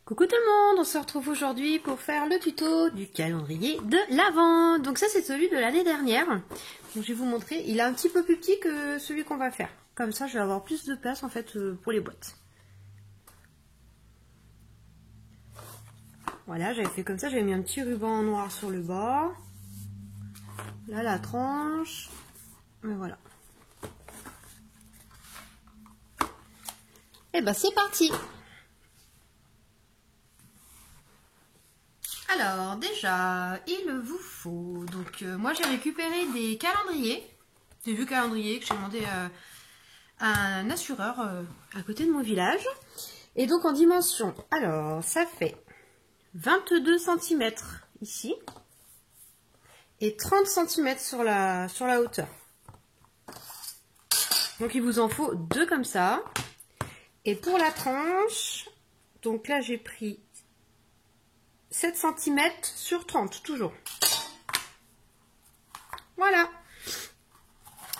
Coucou tout le monde, on se retrouve aujourd'hui pour faire le tuto du calendrier de l'Avent. Donc ça c'est celui de l'année dernière. Donc je vais vous montrer, il est un petit peu plus petit que celui qu'on va faire. Comme ça je vais avoir plus de place en fait pour les boîtes. Voilà, j'avais fait comme ça, j'avais mis un petit ruban noir sur le bord. Là la tranche, et voilà. Et ben c'est parti. Alors déjà, il vous faut, donc moi j'ai récupéré des calendriers, des vieux calendriers que j'ai demandé à un assureur à côté de mon village. Et donc en dimension, alors ça fait 22 cm ici et 30 cm sur la hauteur. Donc il vous en faut deux comme ça. Et pour la tranche, donc là j'ai pris 7 cm sur 30, toujours. Voilà.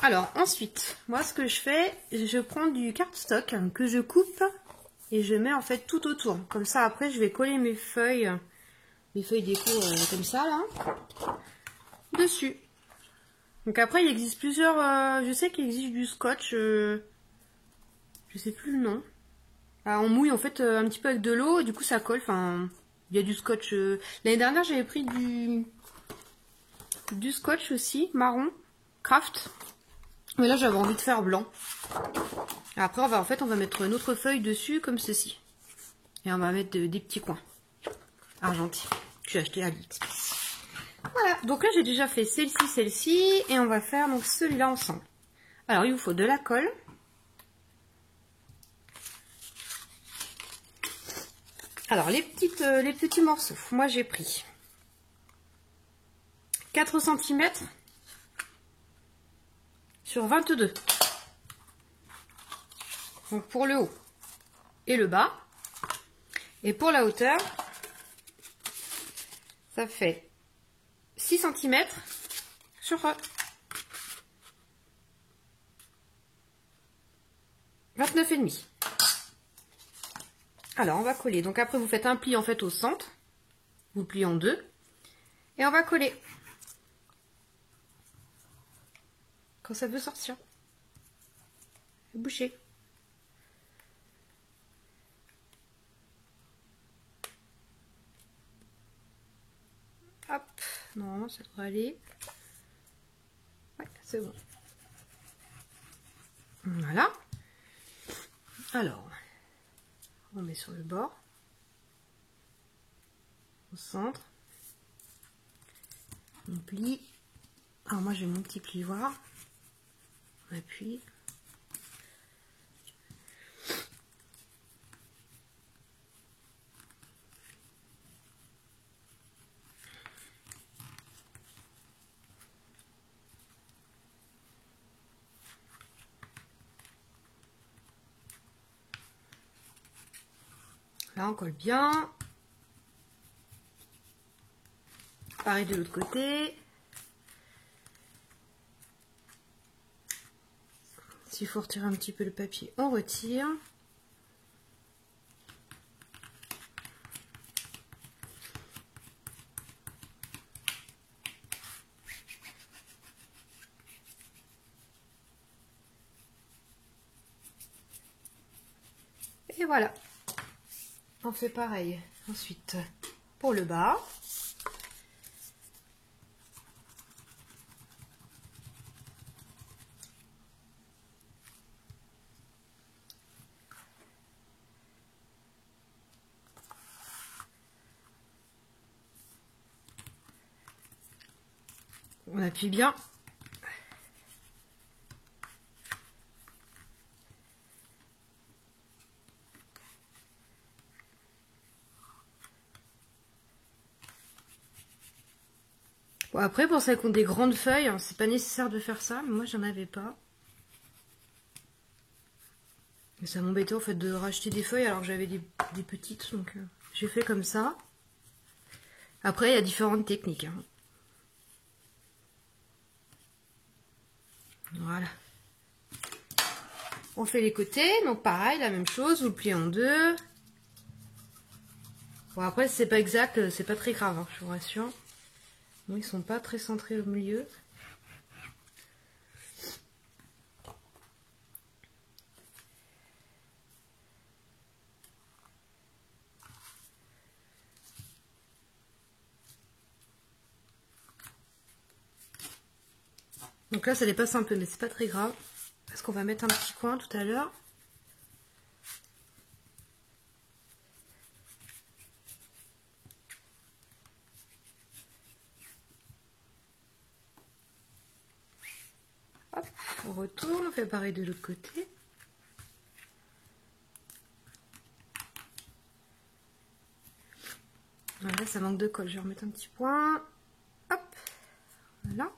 Alors, ensuite, moi, ce que je fais, je prends du cardstock que je coupe et je mets en fait tout autour. Comme ça, après, je vais coller mes feuilles déco comme ça, là, dessus. Donc après, il existe plusieurs... je sais qu'il existe du scotch, je sais plus le nom. Alors, on mouille en fait un petit peu avec de l'eau et du coup, ça colle, enfin... Il y a du scotch. L'année dernière, j'avais pris du scotch aussi, marron, craft. Mais là, j'avais envie de faire blanc. Et après, on va mettre une autre feuille dessus, comme ceci. Et on va mettre des petits coins argentés que j'ai acheté à AliExpress. Voilà, donc là, j'ai déjà fait celle-ci, et on va faire donc celui-là ensemble. Alors, il vous faut de la colle. Alors, les petits morceaux, moi j'ai pris 4 cm sur 22. Donc pour le haut et le bas. Et pour la hauteur, ça fait 6 cm sur 29,5. Alors, on va coller. Donc après, vous faites un pli en fait au centre. Vous pliez en deux. Et on va coller. Quand ça veut sortir. Boucher. Hop. Non, ça devrait aller. Ouais, c'est bon. Voilà. Alors... on met sur le bord, au centre, on plie. Alors moi j'ai mon petit plioir, on appuie. Là on colle bien. Pareil de l'autre côté. S'il faut retirer un petit peu le papier, on retire. Et voilà. On fait pareil. Ensuite, pour le bas. On appuie bien. Bon, après, pour celles qui ont des grandes feuilles, hein, c'est pas nécessaire de faire ça, mais moi j'en avais pas. Et ça m'embêtait en fait de racheter des feuilles alors que j'avais des petites, donc j'ai fait comme ça. Après, il y a différentes techniques. Hein. Voilà. On fait les côtés, donc pareil, la même chose, vous le pliez en deux. Bon, après, c'est pas exact, c'est pas très grave, hein, je vous rassure. Bon, ils sont pas très centrés au milieu. Donc là, ça dépasse un peu, mais c'est pas très grave. Parce qu'on va mettre un petit coin tout à l'heure. Hop, on retourne, on fait pareil de l'autre côté. Voilà, ça manque de colle. Je vais remettre un petit point. Hop, voilà.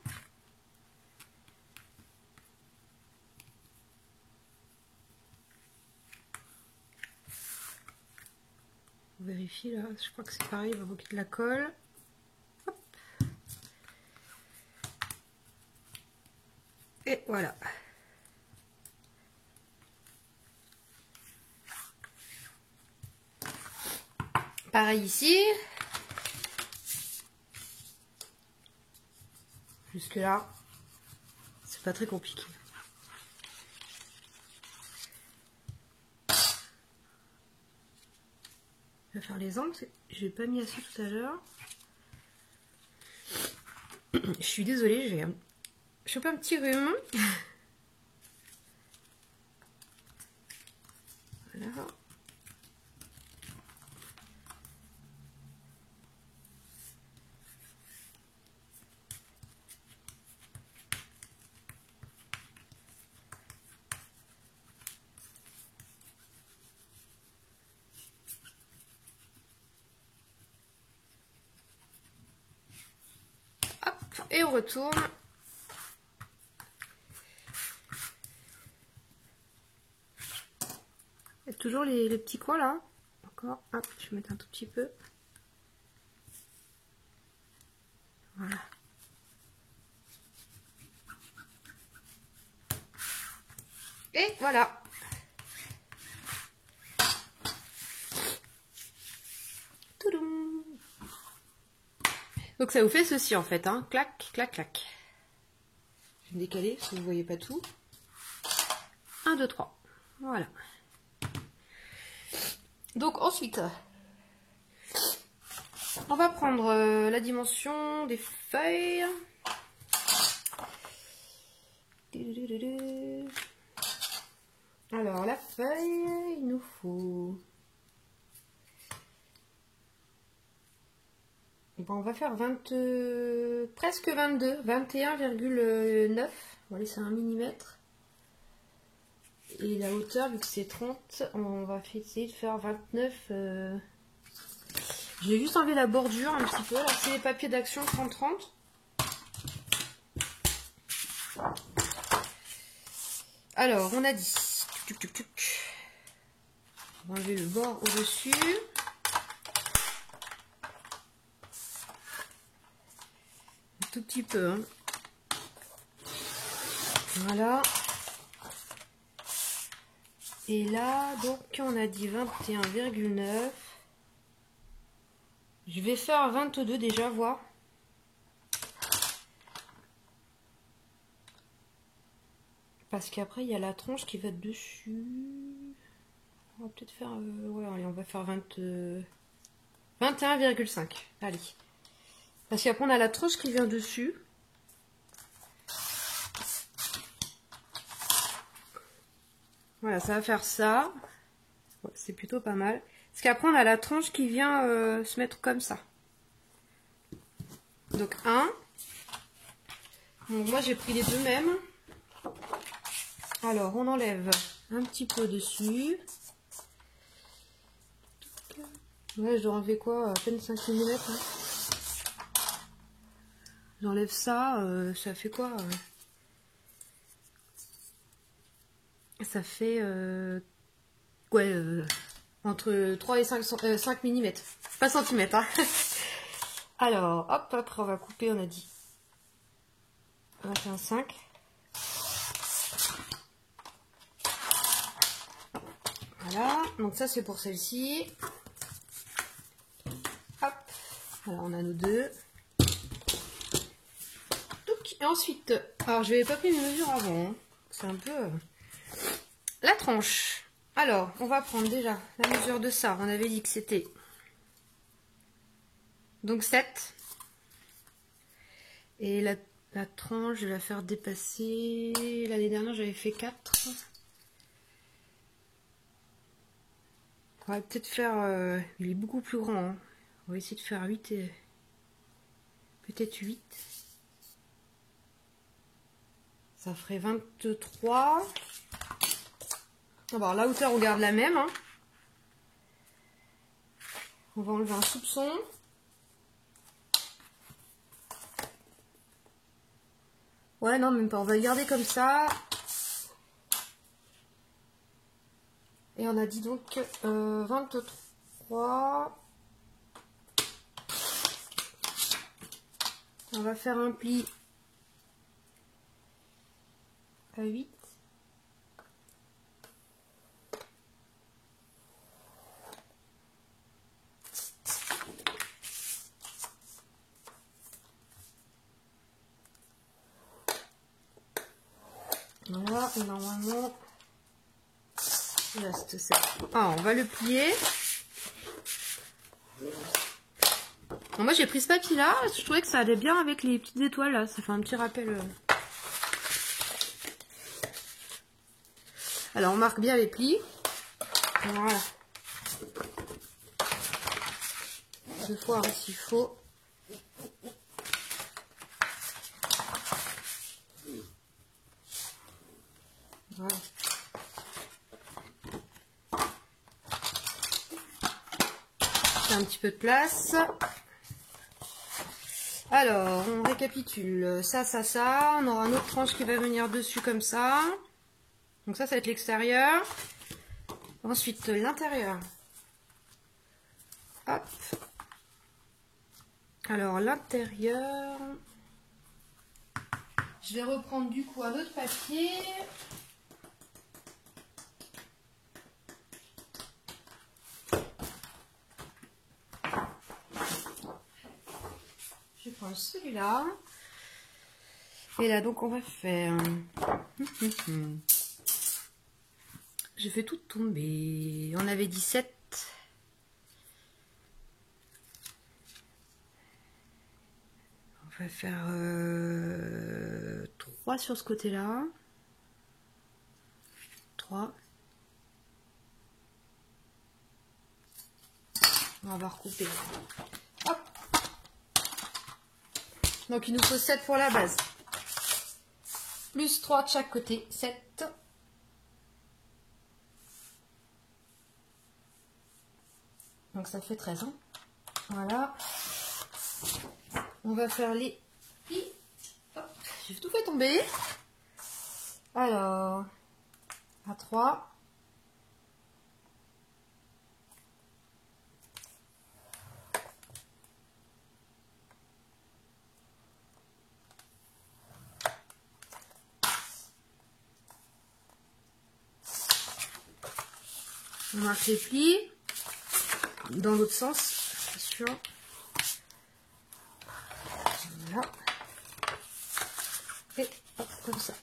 On vérifie là, je crois que c'est pareil, il va manquer de la colle. Hop. Et voilà. Pareil ici. Jusque là, c'est pas très compliqué. Je vais faire les angles, je n'ai pas mis assez tout à l'heure. Je suis désolée, j'ai chopé un petit rhume. Voilà. Hop, et on retourne. Il y a toujours les petits coins là. Encore, hop, je vais mettre un tout petit peu. Voilà. Et voilà. Toudoum. Donc ça vous fait ceci en fait, hein. Clac, clac, clac. Je vais me décaler parce que vous ne voyez pas tout. 1, 2, 3. Voilà. Donc ensuite, on va prendre la dimension des feuilles. Alors la feuille, il nous faut... Bon, on va faire presque 22, 21,9. On va laisser 1 mm. Et la hauteur, vu que c'est 30, on va essayer de faire 29. J'ai juste enlevé la bordure un petit peu. Alors c'est les papiers d'action 30-30. Alors on a dit... On va enlever le bord au-dessus. Un tout petit peu. Hein. Voilà. Et là, donc, on a dit 21,9. Je vais faire 22 déjà, voir. Parce qu'après, il y a la tronche qui va dessus. On va peut-être faire... ouais, allez, on va faire 21,5. Allez. Parce qu'après, on a la tronche qui vient dessus. Voilà, ça va faire ça. Ouais, c'est plutôt pas mal. Parce qu'après, on a la tronche qui vient se mettre comme ça. Donc, 1. Donc, moi, j'ai pris les deux mêmes. Alors, on enlève un petit peu dessus. Ouais, je dois enlever quoi? À peine 5 mm. Hein. J'enlève ça. Ça fait quoi? Ça fait... ouais, entre 3 et 5 mm. Pas centimètres. Hein. Alors, hop, après on va couper, on a dit 21,5. Voilà, donc ça c'est pour celle-ci. Alors on a nos deux. Et ensuite, alors je n'avais pas pris mes mesures avant, hein. C'est un peu... La tranche. Alors, on va prendre déjà la mesure de ça. On avait dit que c'était donc 7. Et la tranche, je vais la faire dépasser. L'année dernière, j'avais fait 4. On va peut-être faire... il est beaucoup plus grand. Hein. On va essayer de faire 8 et... peut-être 8. Ça ferait 23. Alors, la hauteur, on garde la même. Hein. On va enlever un soupçon. Ouais, non, même pas. On va le garder comme ça. Et on a dit donc 23. On va faire un pli à 8. Voilà, et normalement, il reste ça. Ah, on va le plier. Bon, moi, j'ai pris ce papier-là. Je trouvais que ça allait bien avec les petites étoiles, là. Ça fait un petit rappel. Alors, on marque bien les plis. Voilà. 2 fois s'il faut. Voilà. Un petit peu de place. Alors, on récapitule. Ça. On aura une autre tranche qui va venir dessus comme ça. Donc ça va être l'extérieur. Ensuite, l'intérieur. Hop. Alors, l'intérieur... Je vais reprendre du coup un autre papier. Je prends celui-là. Et là, donc, on va faire... Je fais tout tomber. On avait 17. On va faire 3 sur ce côté-là. 3. On va recouper. Hop. Donc il nous faut 7 pour la base. Plus 3 de chaque côté. 7. Donc ça fait 13. Hein. Voilà. On va faire les plis. J'ai tout fait tomber. Alors, à 3. On marque les plis dans l'autre sens, bien sûr. Voilà. Et hop, comme ça.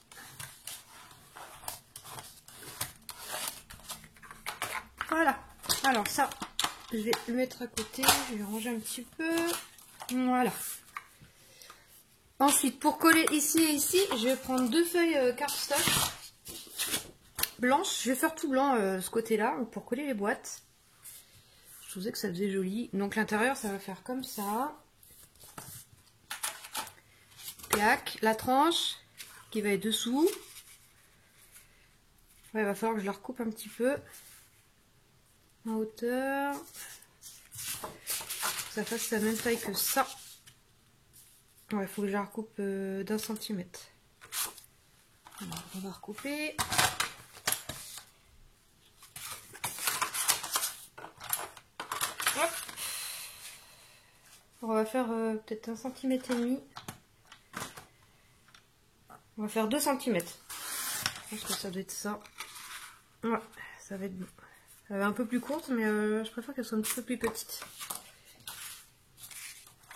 Voilà. Alors ça, je vais le mettre à côté. Je vais ranger un petit peu. Voilà. Ensuite, pour coller ici et ici, je vais prendre 2 feuilles cardstock blanches. Je vais faire tout blanc ce côté-là pour coller les boîtes. Je trouvais que ça faisait joli. Donc l'intérieur, ça va faire comme ça. Clac. La tranche qui va être dessous. Ouais, il va falloir que je la recoupe un petit peu en hauteur. Que ça fasse la même taille que ça. Ouais, il faut que je la recoupe d'1 centimètre. Alors, on va recouper. Hop. On va faire peut-être 1,5 cm. On va faire 2 cm. Je pense que ça doit être ça. Ouais, ça va être bon. Elle est un peu plus courte, mais je préfère qu'elle soit un petit peu plus petite.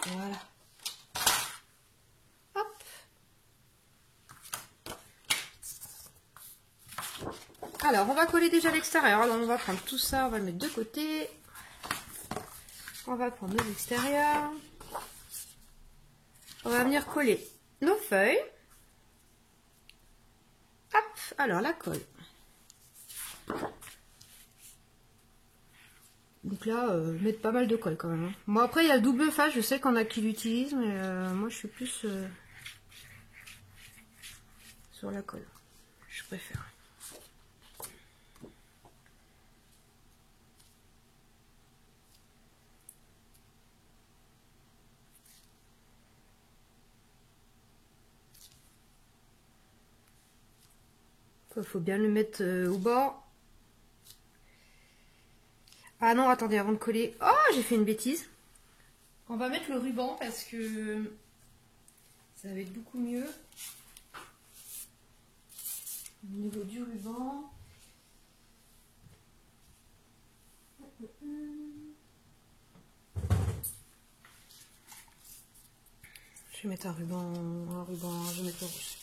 Voilà. Hop. Alors, on va coller déjà l'extérieur. Alors, on va prendre tout ça, on va le mettre de côté. On va prendre nos extérieurs. On va venir coller nos feuilles. Hop, alors la colle. Donc là, mettre pas mal de colle quand même. Hein. Bon, après, il y a le double face, je sais qu'on a qui l'utilise, mais moi, je suis plus sur la colle. Je préfère. Il faut bien le mettre au bord. Ah non, attendez, avant de coller... Oh, j'ai fait une bêtise. On va mettre le ruban parce que ça va être beaucoup mieux. Au niveau du ruban. Je vais mettre un ruban, je vais mettre le rouge.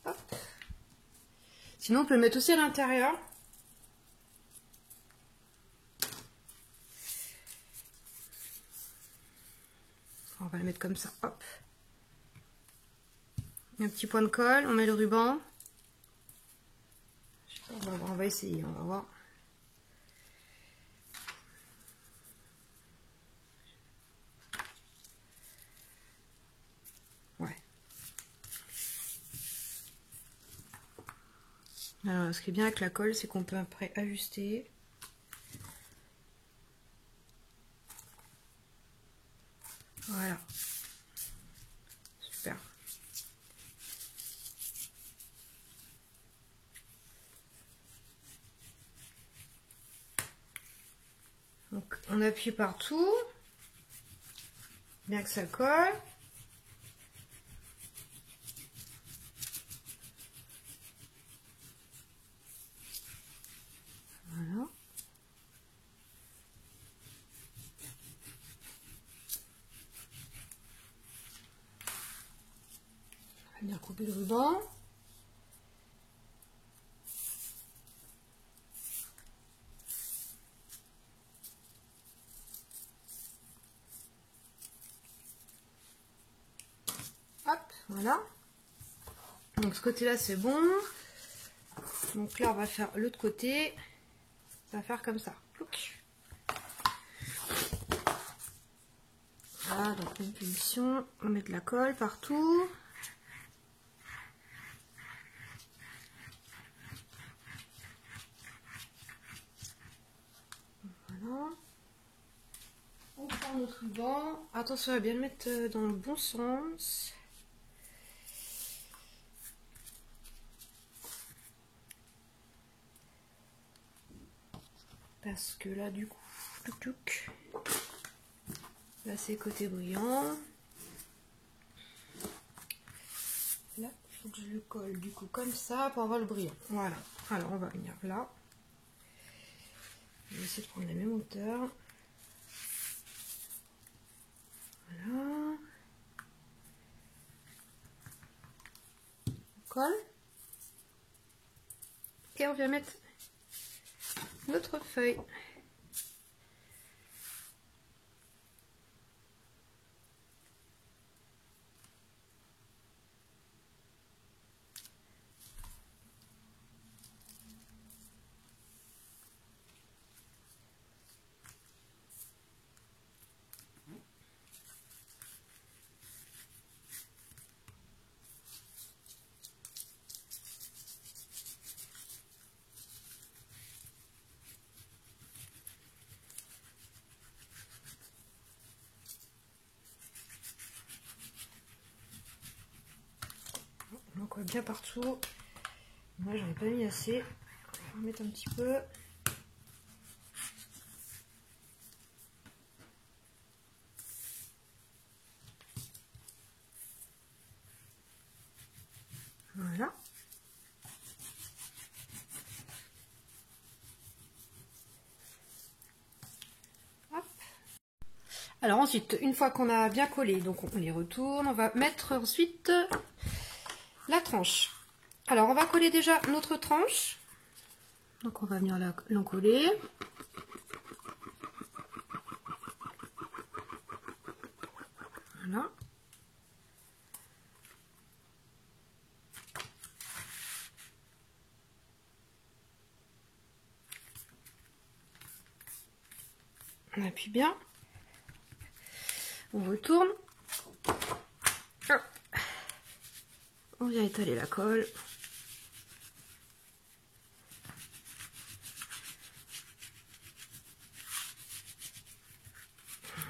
Hop. Sinon, on peut le mettre aussi à l'intérieur. On va le mettre comme ça, hop. Un petit point de colle, on met le ruban. Je sais pas, on va essayer, on va voir. Ouais. Alors, ce qui est bien avec la colle, c'est qu'on peut après ajuster. Voilà. Super. Donc, on appuie partout. Bien que ça colle. Voilà. On va venir couper le ruban. Hop, voilà. Donc ce côté-là, c'est bon. Donc là, on va faire l'autre côté. Ça va faire comme ça. Plouc. Voilà, donc une punition. On met de la colle partout. Voilà. On prend notre ruban. Attention à bien le mettre dans le bon sens. Parce que là, du coup, touc touc. Là, c'est côté brillant. Là, il faut que je le colle du coup comme ça pour avoir le brillant. Voilà. Alors, on va venir là. Je vais essayer de prendre la même hauteur. Voilà. On colle. Et on vient mettre notre feuille. On colle bien partout. Moi, j'en ai pas mis assez. On va mettre un petit peu. Voilà. Hop. Alors ensuite, une fois qu'on a bien collé, donc on les retourne, on va mettre ensuite la tranche. Alors on va coller déjà notre tranche. Donc on va venir l'encoller. Voilà. On appuie bien. On retourne. On vient étaler la colle.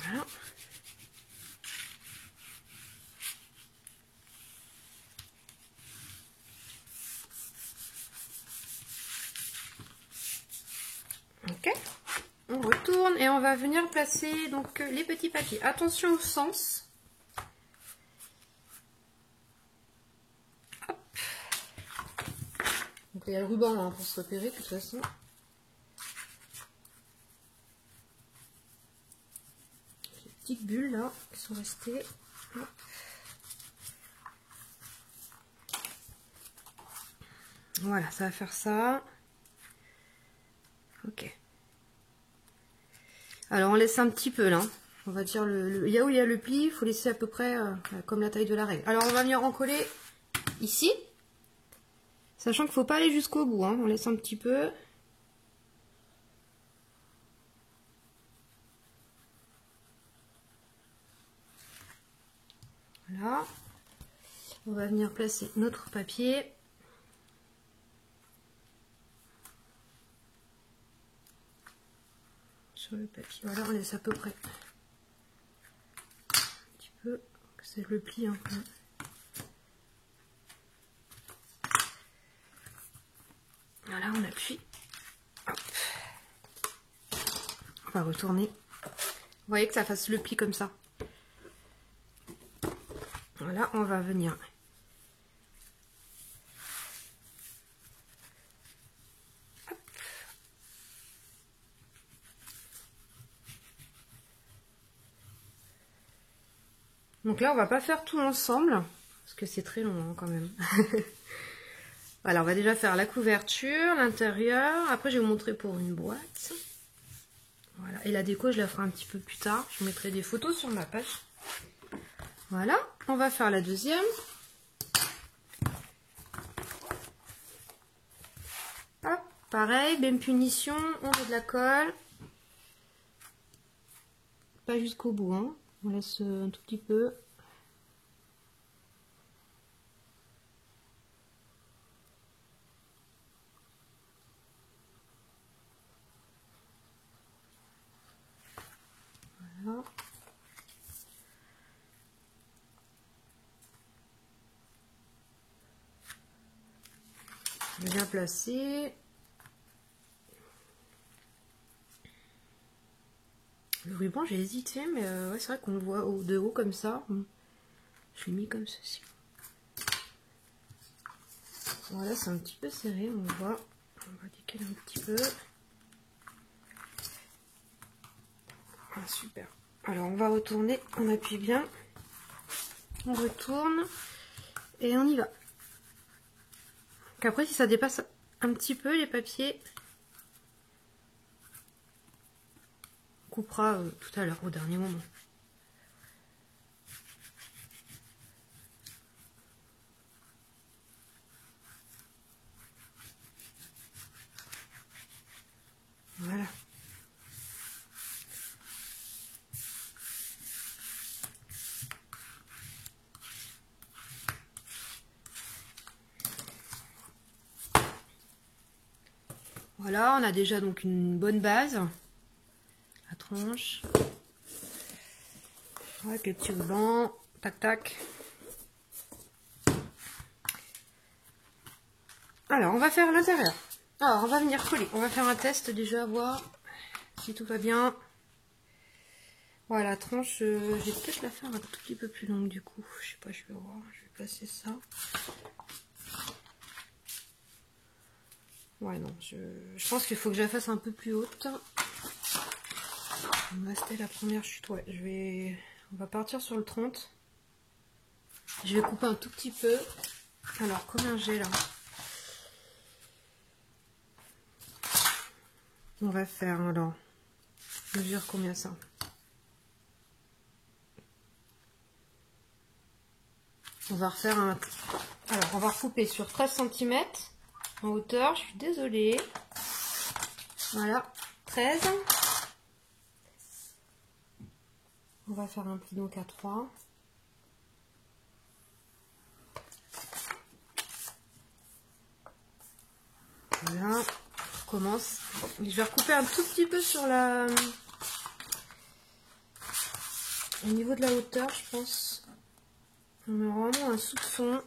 Voilà. Ok. On retourne et on va venir placer donc les petits papiers. Attention au sens. Hop. Donc il y a le ruban hein, pour se repérer de toute façon. Les petites bulles là qui sont restées. Hop. Voilà, ça va faire ça. Ok. Alors on laisse un petit peu là. On va dire où il y a le pli, il faut laisser à peu près comme la taille de la règle. Alors on va venir en coller ici. Sachant qu'il ne faut pas aller jusqu'au bout. Hein. On laisse un petit peu. Voilà. On va venir placer notre papier. Sur le papier. Voilà, on laisse à peu près un petit peu. C'est le pli un peu. Voilà, on appuie. Hop. On va retourner. Vous voyez que ça fasse le pli comme ça. Voilà, on va venir. Hop. Donc là, on va pas faire tout ensemble, parce que c'est très long hein, quand même. Voilà, on va déjà faire la couverture, l'intérieur. Après, je vais vous montrer pour une boîte. Voilà, et la déco, je la ferai un petit peu plus tard. Je vous mettrai des photos sur ma page. Voilà, on va faire la deuxième. Hop, pareil, même punition, on met de la colle. Pas jusqu'au bout, hein. On laisse un tout petit peu. Voilà. Bien placé. Le ruban, j'ai hésité, mais ouais, c'est vrai qu'on le voit de haut comme ça. Je l'ai mis comme ceci. Voilà, c'est un petit peu serré, on voit. On va décaler un petit peu. Ah, super. Alors, on va retourner, on appuie bien. On retourne et on y va. Donc après, si ça dépasse un petit peu les papiers, on coupera tout à l'heure, au dernier moment. Voilà. Voilà, on a déjà donc une bonne base. La tranche. Avec les petits rubans. Tac, tac. Alors, on va faire l'intérieur. Alors, on va venir coller. On va faire un test déjà, voir si tout va bien. Voilà, la tranche, je vais peut-être la faire un tout petit peu plus longue du coup. Je sais pas, je vais voir. Je vais passer ça. Ouais, non, je pense qu'il faut que je la fasse un peu plus haute. Il me restait la première chute, ouais. On va partir sur le 30. Je vais couper un tout petit peu. Alors, combien j'ai là? On va faire, alors, mesure combien ça? On va refaire un... Alors, on va recouper sur 13 cm en hauteur. Je suis désolée. Voilà, 13. On va faire un pli donc à 3. Voilà, on recommence. Je vais recouper un tout petit peu sur la... Au niveau de la hauteur, je pense. On met vraiment un soupçon.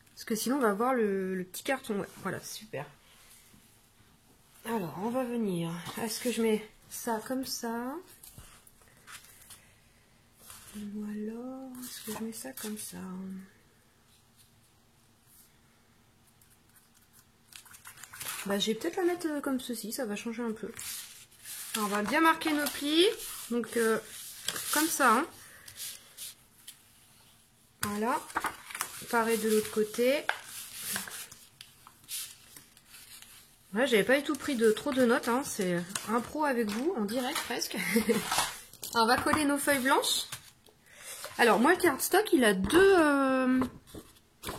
Parce que sinon, on va avoir le petit carton. Ouais, voilà, super. Alors, on va venir. Est-ce que je mets ça comme ça? Ou alors, est-ce que je mets ça comme ça? Bah, je vais peut-être la mettre comme ceci, ça va changer un peu. Alors, on va bien marquer nos plis. Donc, comme ça. Hein. Voilà. Pareil de l'autre côté. Là, j'avais pas du tout pris trop de notes. Hein. C'est un pro avec vous, en direct presque. Alors, on va coller nos feuilles blanches. Alors, moi, le cardstock, il a deux...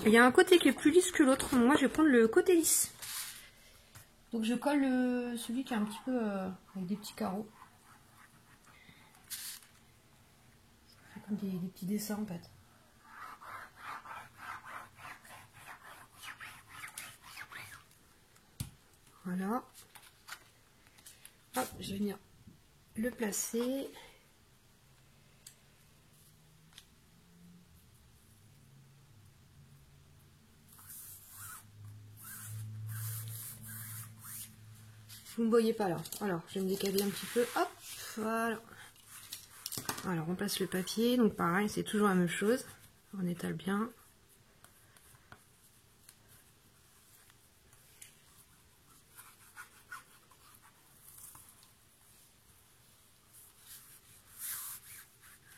Il y a un côté qui est plus lisse que l'autre. Moi, je vais prendre le côté lisse. Donc, je colle celui qui est un petit peu avec des petits carreaux. Ça fait comme des petits dessins, en fait. Voilà. Hop, je vais venir le placer. Vous ne me voyez pas là. Alors, je vais me décaler un petit peu. Hop, voilà. Alors, on place le papier. Donc, pareil, c'est toujours la même chose. On étale bien.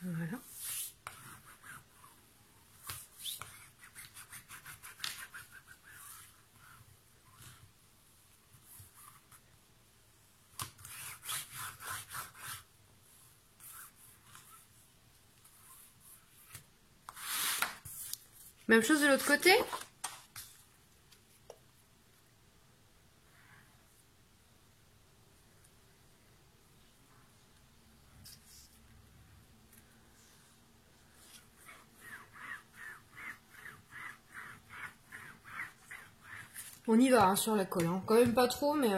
Voilà. Même chose de l'autre côté. On y va hein, sur la colle. Hein. Quand même pas trop, mais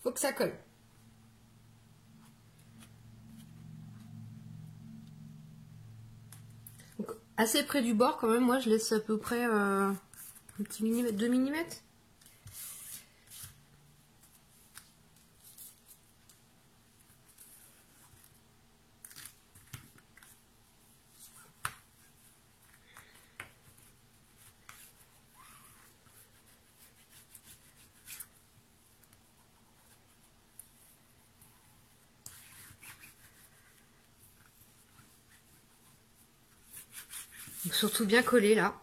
faut que ça colle. Donc, assez près du bord quand même. Moi, je laisse à peu près un petit millimètre, 2 mm. Donc, surtout bien coller là.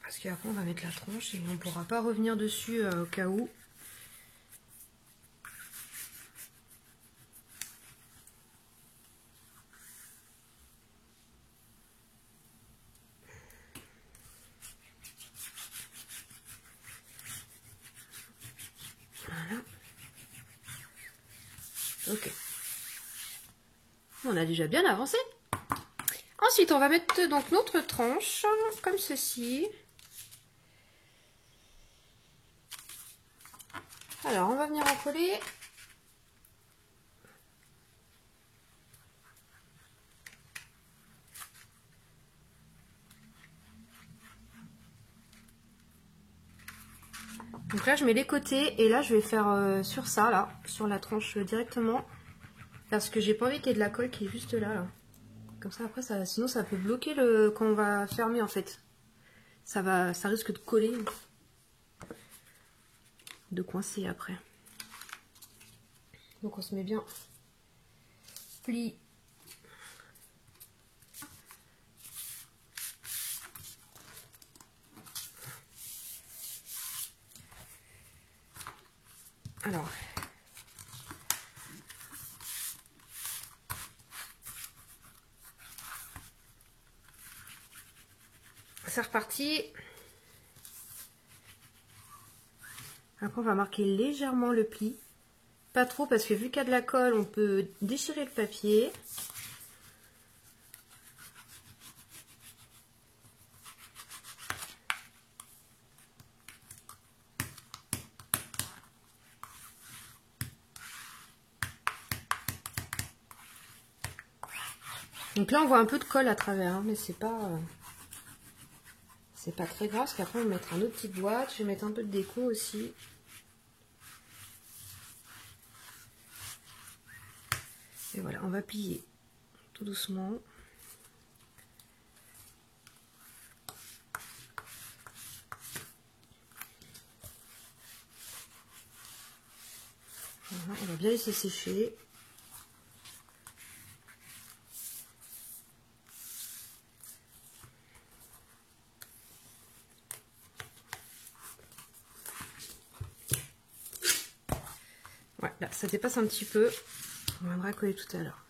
Parce qu'après, on va mettre la tronche et on ne pourra pas revenir dessus au cas où. Voilà. Ok. On a déjà bien avancé. Ensuite, on va mettre donc notre tranche comme ceci. Alors, on va venir en coller. Donc là, je mets les côtés et là, je vais faire sur ça, là, sur la tranche directement. Parce que j'ai pas envie qu'il y ait de la colle qui est juste là, là. Comme ça, après, sinon ça peut bloquer quand on va fermer en fait. Ça risque de coller. de coincer après. Donc on se met bien pli. Alors, c'est reparti. Après, on va marquer légèrement le pli. Pas trop parce que vu qu'il y a de la colle, on peut déchirer le papier. Donc là, on voit un peu de colle à travers, hein, mais c'est pas très grave parce qu'après, on va mettre un autre petite boîte. Je vais mettre un peu de déco aussi. Et voilà, on va plier tout doucement. Voilà, on va bien laisser sécher. Ouais, là, ça dépasse un petit peu. On viendra coller tout à l'heure.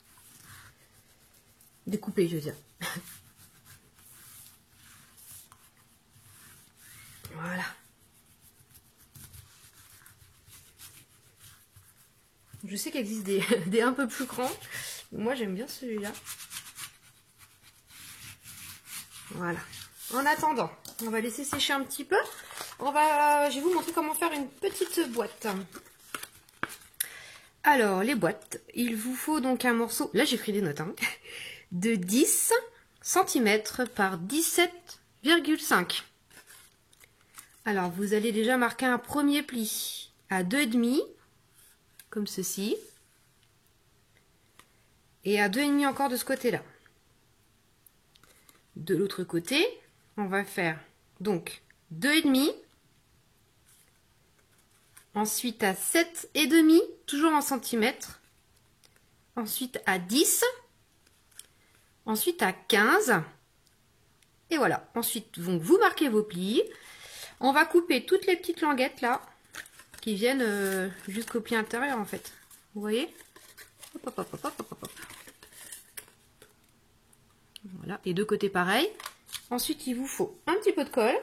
Découper, je veux dire. Voilà. Je sais qu'il existe des un peu plus grands. Moi, j'aime bien celui-là. Voilà. En attendant, on va laisser sécher un petit peu. Je vais vous montrer comment faire une petite boîte. Alors, les boîtes, il vous faut donc un morceau, là j'ai pris des notes, hein, de 10 cm par 17,5. Alors, vous allez déjà marquer un premier pli à 2,5, comme ceci, et à 2,5 encore de ce côté-là. De l'autre côté, on va faire donc 2,5, ensuite à 7,5, toujours en centimètres, ensuite à 10, ensuite à 15, et voilà. Ensuite, donc, vous marquez vos plis. On va couper toutes les petites languettes là, qui viennent jusqu'au pli intérieur en fait. Vous voyez? Hop, hop, hop, hop, hop, hop. Voilà, et deux côtés pareil. Ensuite, il vous faut un petit peu de colle.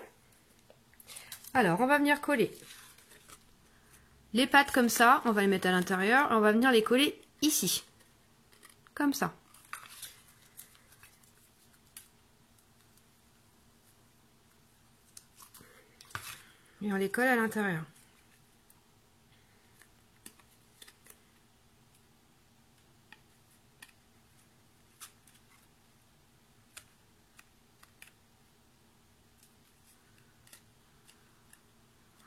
Alors, on va venir coller les pattes comme ça, on va les mettre à l'intérieur, et on va venir les coller ici, comme ça. Et on les colle à l'intérieur.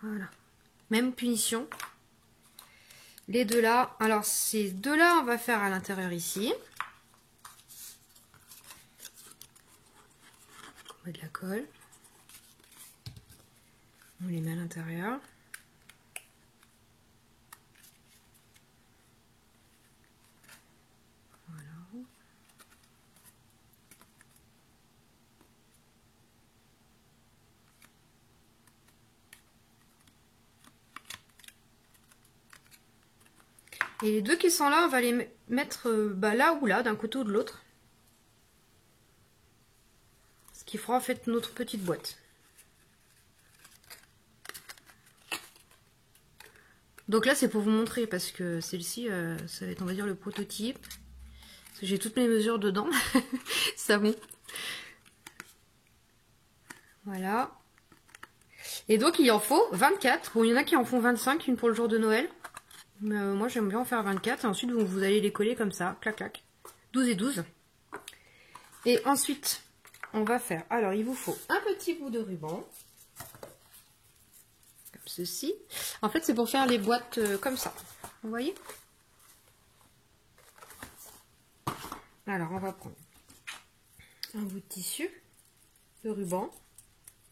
Voilà. Même punition. Les deux là, alors ces deux là, on va faire à l'intérieur ici. On met de la colle. On les met à l'intérieur. Voilà. Et les deux qui sont là, on va les mettre là ou là, d'un côté ou de l'autre. Ce qui fera en fait notre petite boîte. Donc là, c'est pour vous montrer, parce que celle-ci, ça va être, on va dire, le prototype. Parce que j'ai toutes mes mesures dedans. Ça bon. Voilà. Et donc, il en faut 24. Bon, il y en a qui en font 25, une pour le jour de Noël. Mais moi, j'aime bien en faire 24. Et ensuite, vous allez les coller comme ça. Clac, clac. 12 et 12. Et ensuite, on va faire... Alors, il vous faut un petit bout de ruban. Comme ceci. En fait, c'est pour faire les boîtes comme ça. Vous voyez? Alors, on va prendre un bout de tissu, de ruban,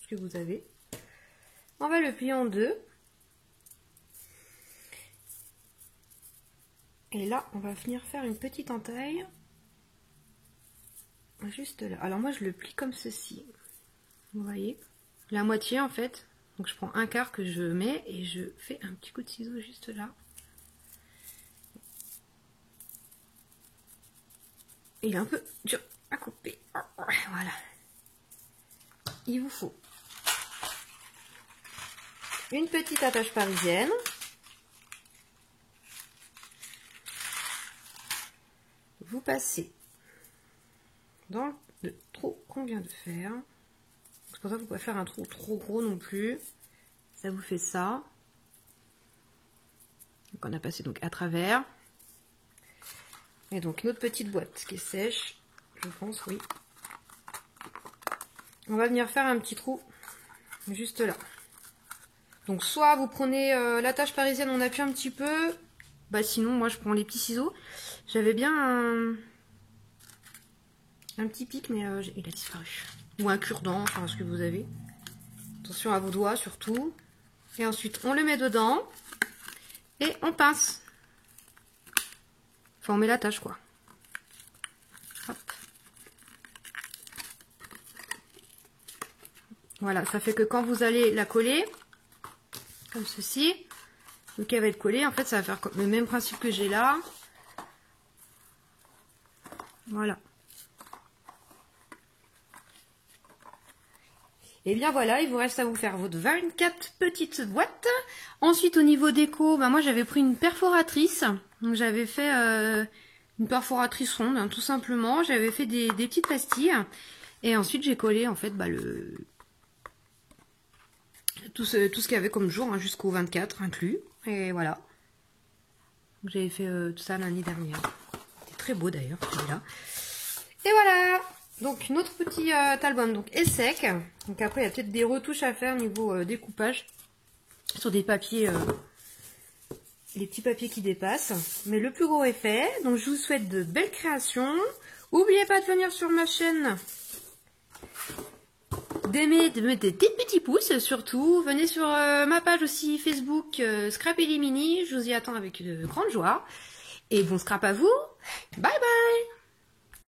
ce que vous avez. On va le plier en deux. Et là, on va venir faire une petite entaille. Juste là. Alors moi, je le plie comme ceci. Vous voyez? La moitié en fait. Donc je prends un quart que je mets et je fais un petit coup de ciseau juste là. Il est un peu dur à couper. Voilà. Il vous faut une petite attache parisienne. Vous passez dans le trou qu'on vient de faire. C'est pour ça que vous pouvez faire un trou trop gros non plus. Ça vous fait ça. Donc on a passé donc à travers. Et donc une autre petite boîte qui est sèche, je pense, oui. On va venir faire un petit trou juste là. Donc soit vous prenez l'attache parisienne, on appuie un petit peu. Bah sinon moi je prends les petits ciseaux. J'avais bien un petit pic mais il a disparu. Ou un cure-dent, enfin ce que vous avez. Attention à vos doigts surtout. Et ensuite on le met dedans. Et on pince. Enfin on met l'attache quoi. Hop. Voilà, ça fait que quand vous allez la coller, comme ceci, donc elle va être collée, en fait ça va faire le même principe que j'ai là. Voilà. Et bien voilà, il vous reste à vous faire votre 24 petites boîtes. Ensuite au niveau déco, bah moi j'avais pris une perforatrice. Donc j'avais fait une perforatrice ronde, hein, tout simplement. J'avais fait des petites pastilles. Et ensuite j'ai collé en fait bah, tout ce qu'il y avait comme jour, hein, jusqu'au 24 inclus. Et voilà. J'avais fait tout ça l'année dernière. C'était très beau d'ailleurs celui-là. Et voilà. Donc notre petit album donc est sec. Donc après il y a peut-être des retouches à faire niveau découpage sur des papiers, les petits papiers qui dépassent. Mais le plus gros est fait. Donc je vous souhaite de belles créations. N'oubliez pas de venir sur ma chaîne, d'aimer, de mettre des petits pouces surtout. Venez sur ma page aussi Facebook Scrap Elimini. Je vous y attends avec de grande joie. Et bon scrap à vous. Bye bye.